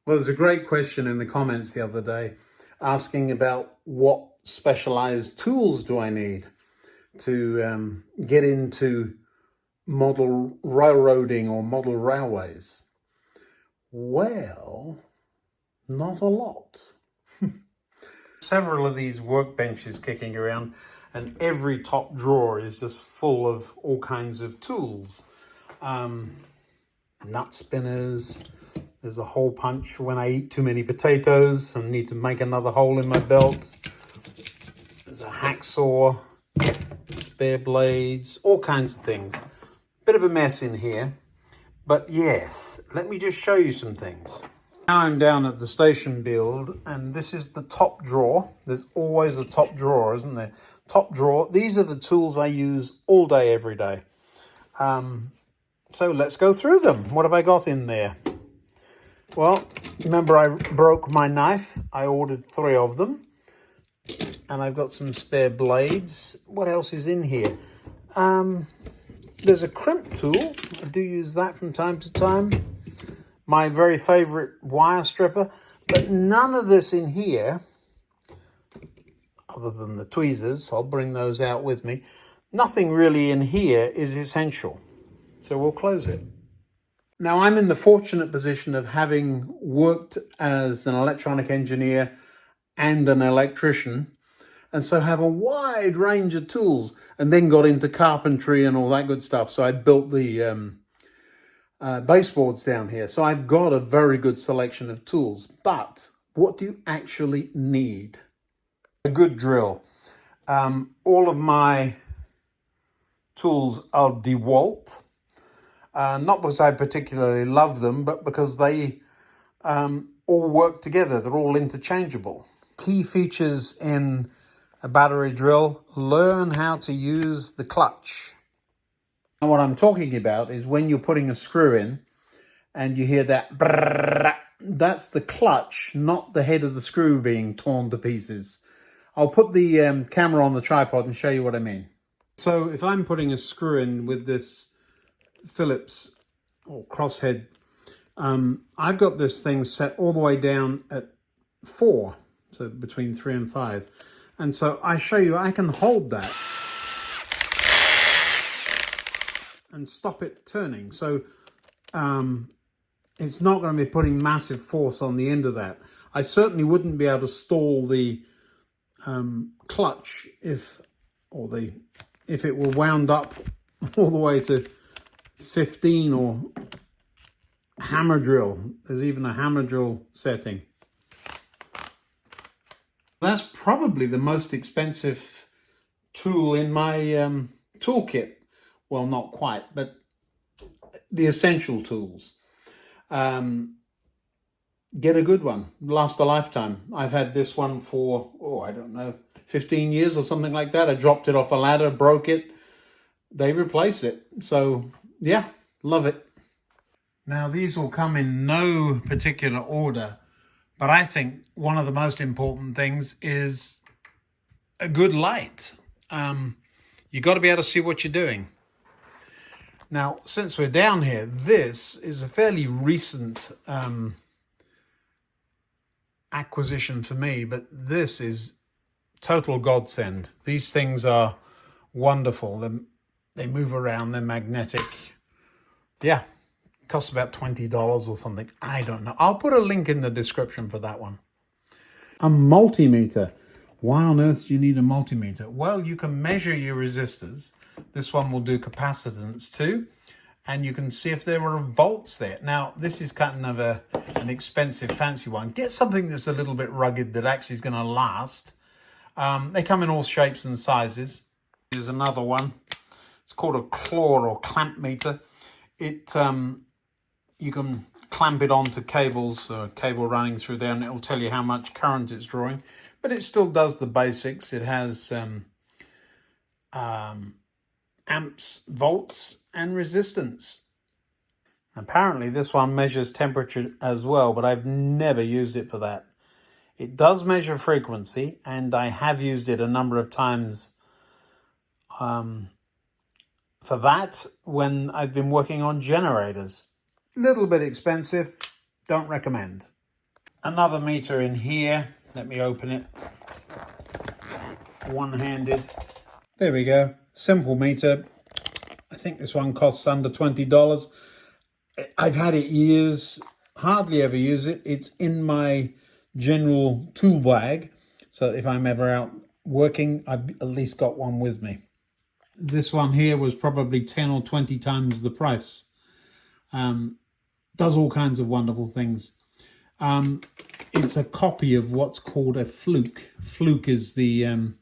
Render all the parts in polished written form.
Well, there's a great question in the comments the other day asking about what specialized tools do I need to get into model railroading or model railways. Well, not a lot. Several of these workbenches kicking around, and every top drawer is just full of all kinds of tools. Nut spinners. There's a hole punch when I eat too many potatoes and need to make another hole in my belt. There's a hacksaw, spare blades, all kinds of things. Bit of a mess in here, but yes, let me just show you some things. Now I'm down at the station build, and this is the top drawer. There's always a top drawer, isn't there? Top drawer. These are the tools I use all day, every day. So let's go through them. What have I got in there? Well, remember I broke my knife. I ordered 3 of them. And I've got some spare blades. What else is in here? There's a crimp tool. I do use that from time to time. My very favorite wire stripper. But none of this in here, other than the tweezers, I'll bring those out with me. Nothing really in here is essential. So we'll close it. Now, I'm in the fortunate position of having worked as an electronic engineer and an electrician, and so have a wide range of tools, and then got into carpentry and all that good stuff. So I built the baseboards down here. So I've got a very good selection of tools. But what do you actually need? A good drill. All of my tools are DeWalt. Not because I particularly love them, but because they all work together. They're all interchangeable. Key features in a battery drill: learn how to use the clutch. And what I'm talking about is when you're putting a screw in and you hear that brrrr, that's the clutch, not the head of the screw being torn to pieces. I'll put the camera on the tripod and show you what I mean. So if I'm putting a screw in with this Phillips or crosshead, I've got this thing set all the way down at 4, so between 3 and 5, and so I show you I can hold that and stop it turning. So it's not going to be putting massive force on the end of that. I certainly wouldn't be able to stall the clutch if it were wound up all the way to 15 or hammer drill. There's even a hammer drill setting. That's probably the most expensive tool in my toolkit. Well, not quite, but the essential tools. Get a good one. Last a lifetime. I've had this one for, I don't know, 15 years or something like that. I dropped it off a ladder, broke it. They replace it. So yeah, love it. Now, these will come in no particular order, but I think one of the most important things is a good light. You got to be able to see what you're doing. Now, since we're down here, this is a fairly recent acquisition for me, but this is total godsend. These things are wonderful. They move around, they're magnetic. Yeah, costs about $20 or something. I don't know. I'll put a link in the description for that one. A multimeter. Why on earth do you need a multimeter? Well, you can measure your resistors. This one will do capacitance too. And you can see if there are volts there. Now, this is kind of an expensive, fancy one. Get something that's a little bit rugged that actually is going to last. They come in all shapes and sizes. Here's another one. It's called a claw or clamp meter. You can clamp it onto cables, or a cable running through there, and it'll tell you how much current it's drawing. But it still does the basics. It has amps, volts, and resistance. Apparently this one measures temperature as well, but I've never used it for that. It does measure frequency, and I have used it a number of times for that when I've been working on generators. Little bit expensive, don't recommend. Another meter in here. Let me open it. One-handed. There we go. Simple meter. I think this one costs under $20. I've had it years, hardly ever use it. It's in my general tool bag, so if I'm ever out working, I've at least got one with me. This one here was probably 10 or 20 times the price. Does all kinds of wonderful things. It's a copy of what's called a fluke. Fluke is the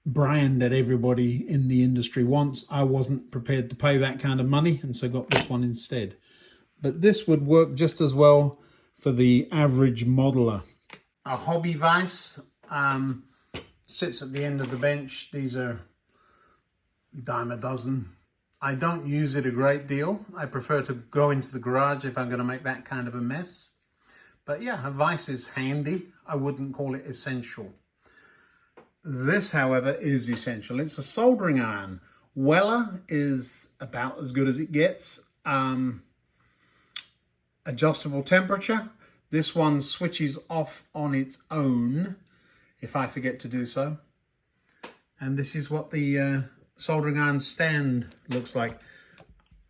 brand that everybody in the industry wants. I wasn't prepared to pay that kind of money, and so got this one instead. But this would work just as well for the average modeler. A hobby vise sits at the end of the bench. These are dime a dozen. I don't use it a great deal. I prefer to go into the garage if I'm going to make that kind of a mess. But yeah, a vise is handy. I wouldn't call it essential. This, however, is essential. It's a soldering iron. Weller is about as good as it gets. Adjustable temperature. This one switches off on its own if I forget to do so. And this is what the soldering iron stand looks like.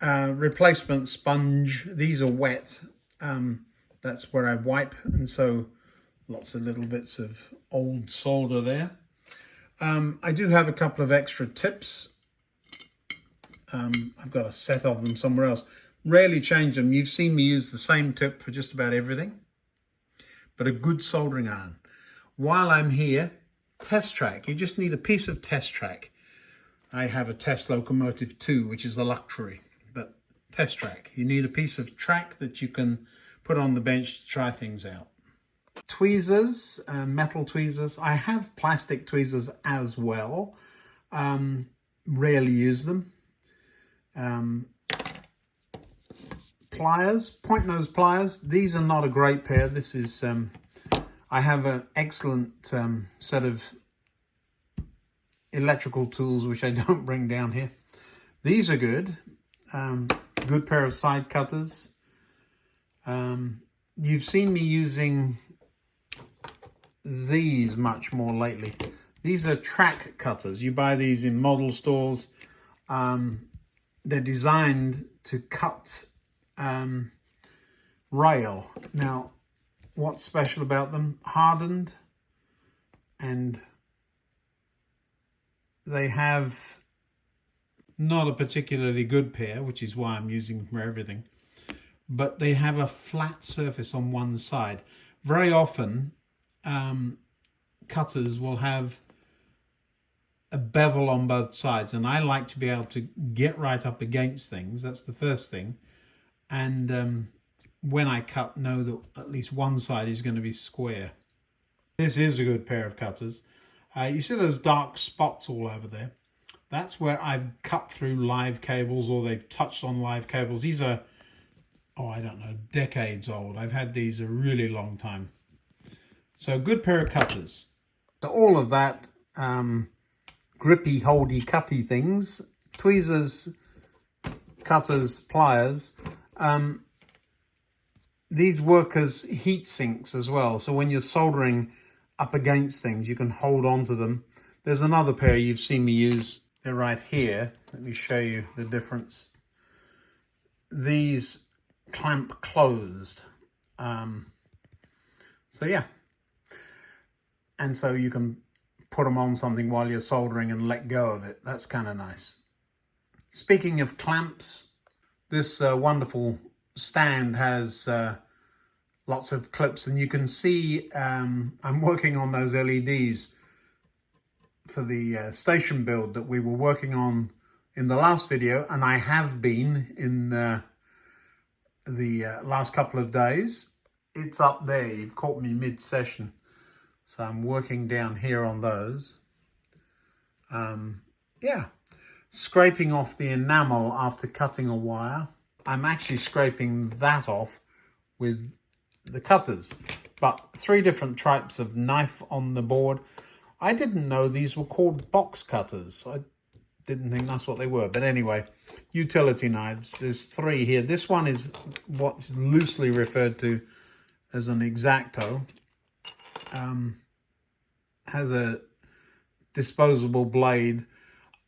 Replacement sponge. These are wet. That's where I wipe, and so lots of little bits of old solder there. I do have a couple of extra tips. I've got a set of them somewhere else. Rarely change them. You've seen me use the same tip for just about everything. But a good soldering iron. While I'm here, test track. You just need a piece of test track. I have a test locomotive too, which is a luxury. But test track. You need a piece of track that you can put on the bench to try things out. Tweezers, metal tweezers. I have plastic tweezers as well. Rarely use them. Pliers, point nose pliers. These are not a great pair. This is, I have an excellent set of electrical tools which I don't bring down here. These are good. Good pair of side cutters. You've seen me using these much more lately. These are track cutters. You buy these in model stores. They're designed to cut rail. Now, what's special about them? Hardened, and they have not a particularly good pair, which is why I'm using them for everything, but they have a flat surface on one side. Very often, cutters will have a bevel on both sides, and I like to be able to get right up against things. That's the first thing. And when I cut, know that at least one side is going to be square. This is a good pair of cutters. You see those dark spots all over there? That's where I've cut through live cables, or they've touched on live cables. These are, oh, I don't know, decades old. I've had these a really long time. So good pair of cutters. So all of that grippy, holdy, cutty things, tweezers, cutters, pliers. These work as heat sinks as well. So when you're soldering up against things, you can hold on to them. There's another pair you've seen me use. They're right here. Let me show you the difference. These clamp closed. So yeah. And so you can put them on something while you're soldering and let go of it. That's kind of nice. Speaking of clamps, this wonderful stand has lots of clips, and you can see I'm working on those LEDs for the station build that we were working on in the last video, and I have been in the last couple of days. It's up there. You've caught me mid-session. So I'm working down here on those. Yeah, scraping off the enamel after cutting a wire. I'm actually scraping that off with the cutters. But 3 different types of knife on the board. I didn't know these were called box cutters. I didn't think that's what they were. But anyway, utility knives. There's 3 here. This one is what's loosely referred to as an X-Acto. Has a disposable blade.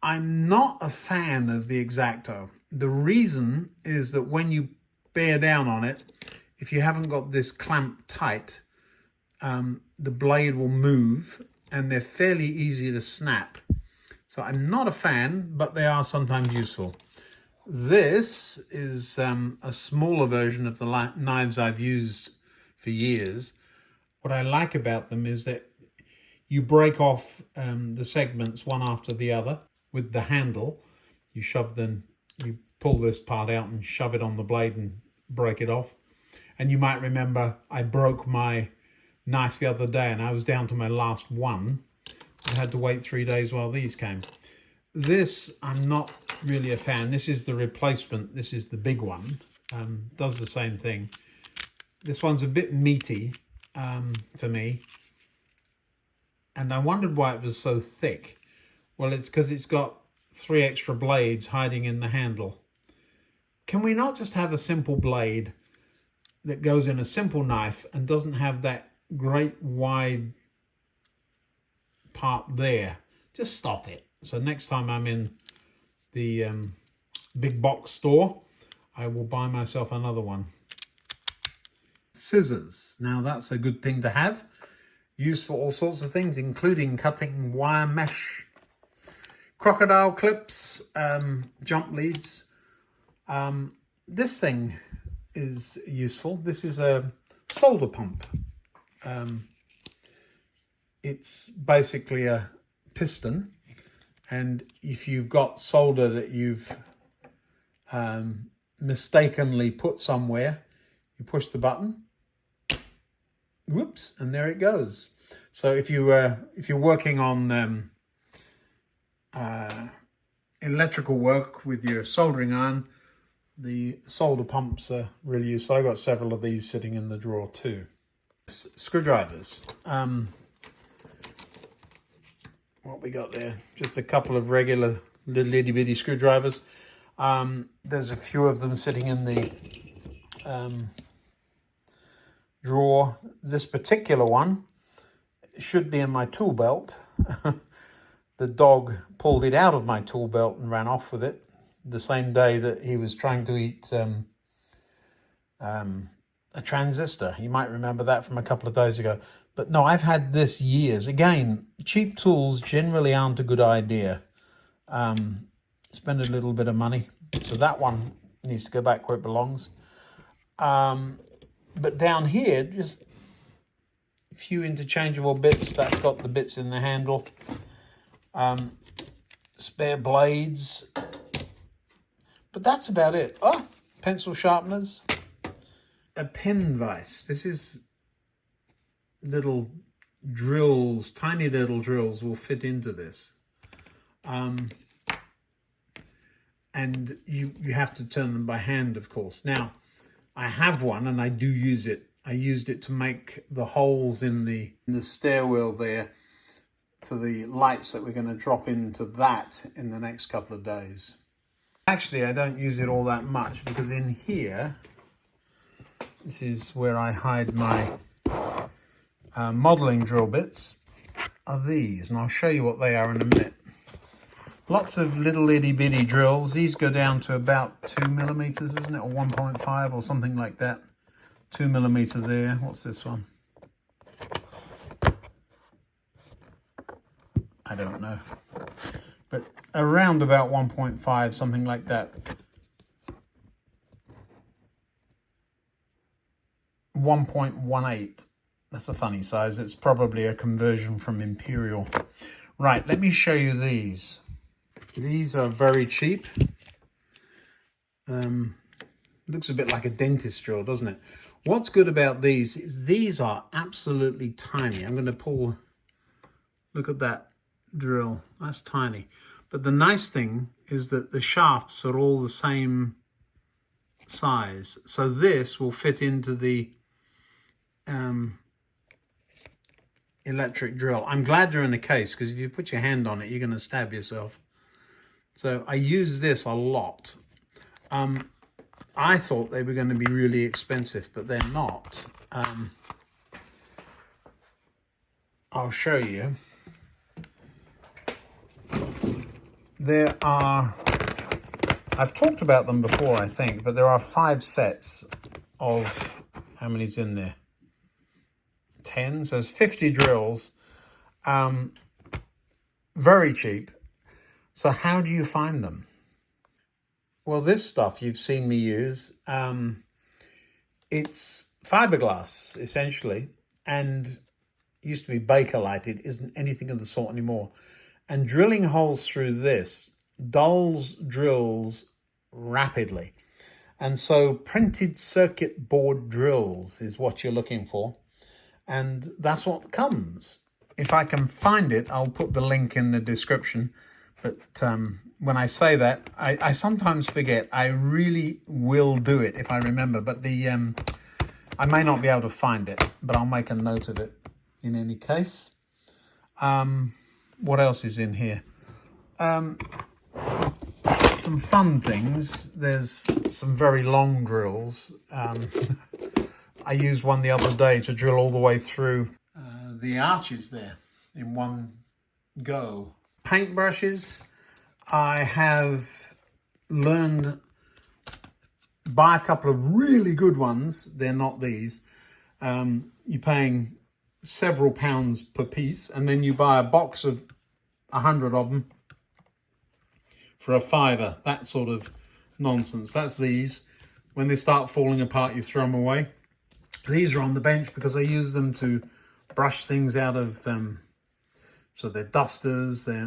I'm not a fan of the X-Acto. The reason is that when you bear down on it, if you haven't got this clamped tight, the blade will move and they're fairly easy to snap. So I'm not a fan, but they are sometimes useful. This is a smaller version of the knives I've used for years. What I like about them is that you break off the segments one after the other with the handle. You pull this part out and shove it on the blade and break it off. And you might remember I broke my knife the other day and I was down to my last one. I had to wait 3 days while these came. This, I'm not really a fan. This is the replacement. This is the big one. Does the same thing. This one's a bit meaty for me. And I wondered why it was so thick. Well, it's because it's got 3 extra blades hiding in the handle. Can we not just have a simple blade that goes in a simple knife and doesn't have that great wide part there? Just stop it. So next time I'm in the big box store, I will buy myself another one. Scissors. Now that's a good thing to have. Used for all sorts of things, including cutting wire mesh, crocodile clips, jump leads. This thing is useful. This is a solder pump. It's basically a piston, and if you've got solder that you've mistakenly put somewhere, you push the button. Whoops, and there it goes. So if you're working on electrical work with your soldering iron, the solder pumps are really useful. I've got several of these sitting in the drawer too. Screwdrivers. What we got there? Just a couple of regular little itty bitty screwdrivers. There's a few of them sitting in the drawer. This particular one should be in my tool belt. The dog pulled it out of my tool belt and ran off with it the same day that he was trying to eat a transistor. You might remember that from a couple of days ago. But no, I've had this years. Again, cheap tools generally aren't a good idea. Spend a little bit of money. So that one needs to go back where it belongs. But down here, just a few interchangeable bits. That's got the bits in the handle. Spare blades. But that's about it. Oh, pencil sharpeners. A pin vise. This is little drills, tiny little drills will fit into this. And you have to turn them by hand, of course. Now, I have one and I do use it. I used it to make the holes in the stairwell there for the lights that we're going to drop into that in the next couple of days. Actually, I don't use it all that much because in here, this is where I hide my modeling drill bits, are these. And I'll show you what they are in a minute. Lots of little itty bitty drills. These go down to about 2 millimeters, isn't it? Or 1.5 or something like that. 2 millimeter there. What's this one? I don't know. But around about 1.5, something like that. 1.18. That's a funny size. It's probably a conversion from imperial. Right, let me show you these. These are very cheap. Looks a bit like a dentist drill, doesn't it? What's good about these is these are absolutely tiny. I'm going to pull, look at that drill. That's tiny. But the nice thing is that the shafts are all the same size. So this will fit into the electric drill. I'm glad they're in a case because if you put your hand on it, you're going to stab yourself. So I use this a lot. I thought they were going to be really expensive, but they're not. I'll show you. I've talked about them before, I think, but there are 5 sets of, how many's in there? 10, so it's 50 drills. Very cheap. So how do you find them? Well, this stuff you've seen me use, it's fiberglass, essentially, and used to be Bakelite. It isn't anything of the sort anymore. And drilling holes through this dulls drills rapidly. And so printed circuit board drills is what you're looking for. And that's what comes. If I can find it, I'll put the link in the description. But when I say that, I sometimes forget. I really will do it if I remember. But I may not be able to find it, but I'll make a note of it in any case. What else is in here? Some fun things. There's some very long drills. I used one the other day to drill all the way through the arches there in one go. Paintbrushes. I have learned, buy a couple of really good ones. They're not these. You're paying several pounds per piece, and then you buy a box of 100 of them for £5. That sort of nonsense. That's these. When they start falling apart, you throw them away. These are on the bench because I use them to brush things out of, so they're dusters, they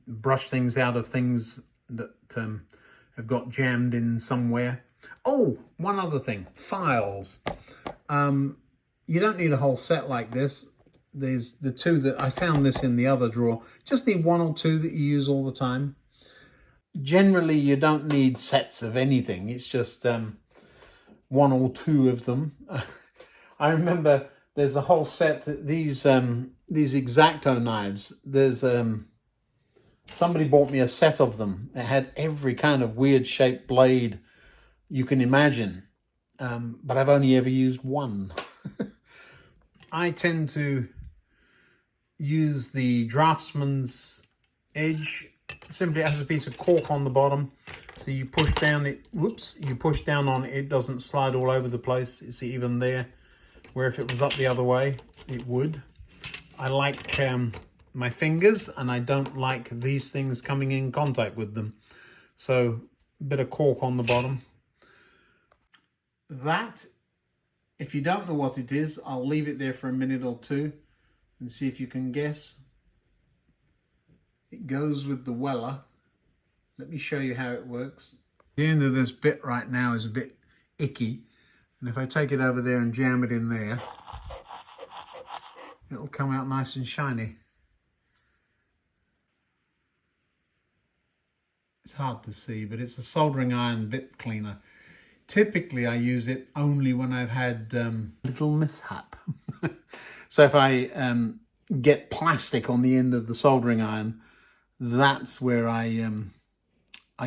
brush things out of things that have got jammed in somewhere. Oh, one other thing, files. You don't need a whole set like this. There's the 2 that I found this in the other drawer. Just need 1 or 2 that you use all the time. Generally, you don't need sets of anything. It's just 1 or 2 of them. I remember there's a whole set that these X-Acto knives. There's somebody bought me a set of them. It had every kind of weird shaped blade you can imagine, but I've only ever used one. I tend to use the Draftsman's edge. Simply has a piece of cork on the bottom, so you push down it. Whoops! You push down on it. It doesn't slide all over the place. It's even there. Where if it was up the other way, it would. I like my fingers, and I don't like these things coming in contact with them. So a bit of cork on the bottom. That, if you don't know what it is, I'll leave it there for a minute or 2 and see if you can guess. It goes with the Weller. Let me show you how it works. The end of this bit right now is a bit icky. And if I take it over there and jam it in there, it'll come out nice and shiny. It's hard to see, but it's a soldering iron bit cleaner. Typically, I use it only when I've had little mishap. So if I get plastic on the end of the soldering iron, that's where I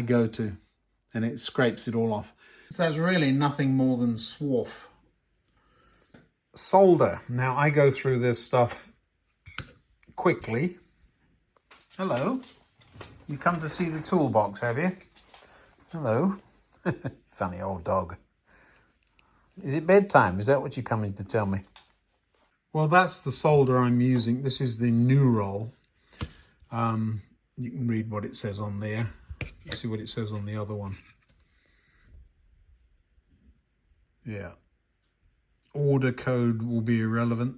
go to, and it scrapes it all off. So it's really nothing more than swarf. Solder. Now I go through this stuff quickly. Hello. You come to see the toolbox, have you? Hello. Funny old dog. Is it bedtime? Is that what you're coming to tell me? Well, that's the solder I'm using. This is the new roll. You can read what it says on there. Let's see what it says on the other one. Yeah. Order code will be irrelevant.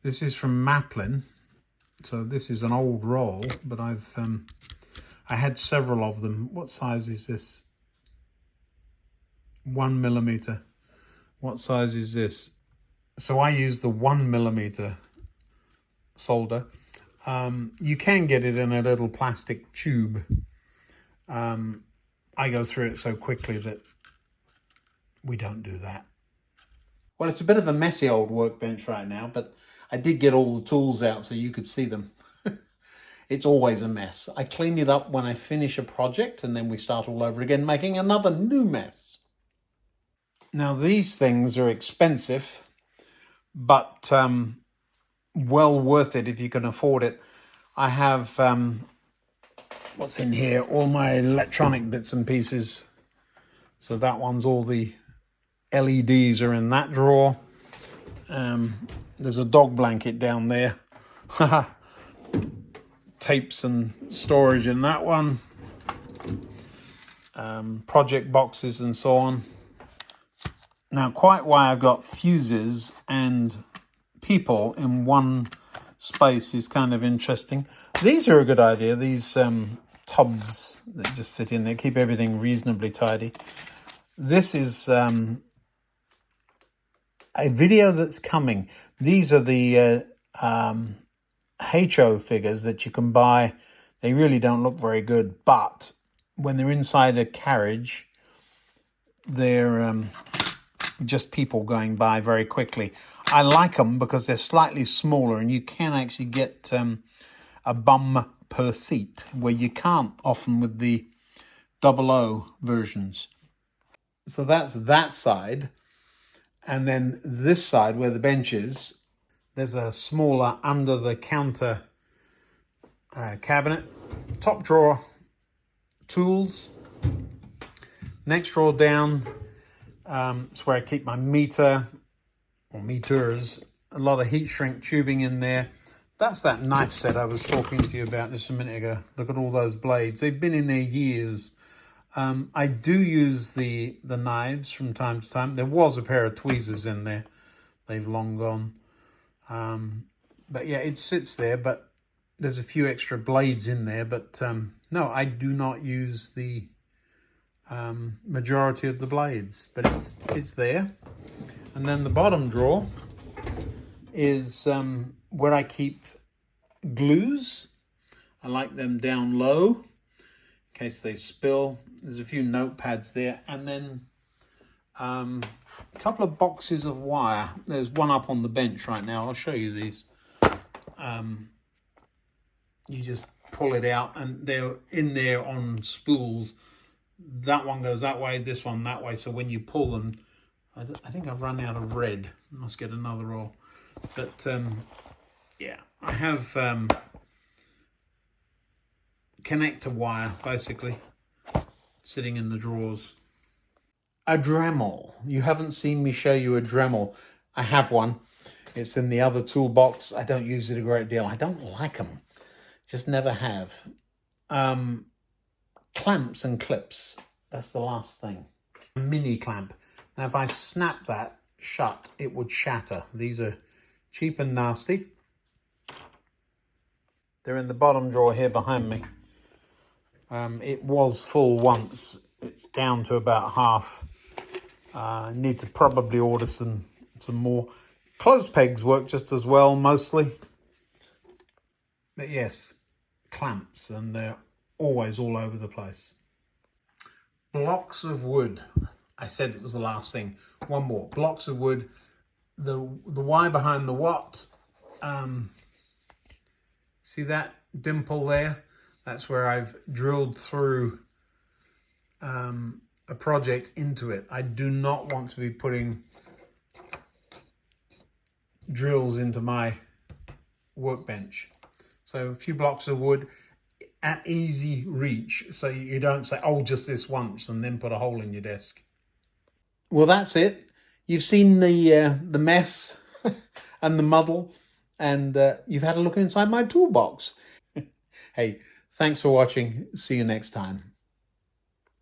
This is from Maplin. So this is an old roll, but I had several of them. What size is this? 1 millimeter. What size is this? So I use the 1 millimeter solder. You can get it in a little plastic tube. I go through it so quickly that we don't do that. Well, it's a bit of a messy old workbench right now, but I did get all the tools out so you could see them. It's always a mess. I clean it up when I finish a project, and then we start all over again, making another new mess. Now these things are expensive, but well worth it if you can afford it. I have, what's in here? All my electronic bits and pieces. So that one's all the LEDs are in that drawer. There's a dog blanket down there. Tapes and storage in that one. Project boxes and so on. Now, quite why I've got fuses and people in one space is kind of interesting. These are a good idea. These tubs that just sit in there, keep everything reasonably tidy. This is a video that's coming. These are the HO figures that you can buy. They really don't look very good, but when they're inside a carriage, they're just people going by very quickly. I like them because they're slightly smaller and you can actually get a bum per seat, where you can't often with the 00 versions. So that's that side. And then this side where the bench is, there's a smaller under the counter cabinet. Top drawer, tools. Next drawer down, it's where I keep my meter or meters. A lot of heat shrink tubing in there. That's that knife set I was talking to you about just a minute ago. Look at all those blades. They've been in there years. I do use the knives from time to time. There was a pair of tweezers in there. They've long gone. But yeah, it sits there, but there's a few extra blades in there. But no, I do not use the majority of the blades, but it's there. And then the bottom drawer is where I keep glues. I like them down low in case they spill. There's a few notepads there, and then a couple of boxes of wire. There's one up on the bench right now. I'll show you these. You just pull it out and they're in there on spools. That one goes that way, this one that way. So when you pull them, I think I've run out of red. Must get another roll. But yeah, I have connector wire basically sitting in the drawers. A Dremel. You haven't seen me show you a Dremel. I have one. It's in the other toolbox. I don't use it a great deal. I don't like them. Just never have. Clamps and clips. That's the last thing. A mini clamp. Now, if I snap that shut, it would shatter. These are cheap and nasty. They're in the bottom drawer here behind me. It was full once. It's down to about half. I need to probably order some more. Clothes pegs work just as well, mostly. But yes, clamps, and they're always all over the place. Blocks of wood. I said it was the last thing. One more. Blocks of wood. The Y behind the what. See that dimple there? That's where I've drilled through a project into it. I do not want to be putting drills into my workbench. So a few blocks of wood at easy reach, so you don't say, oh, just this once, and then put a hole in your desk. Well, that's it. You've seen the mess and the muddle, and you've had a look inside my toolbox. Hey, thanks for watching. See you next time.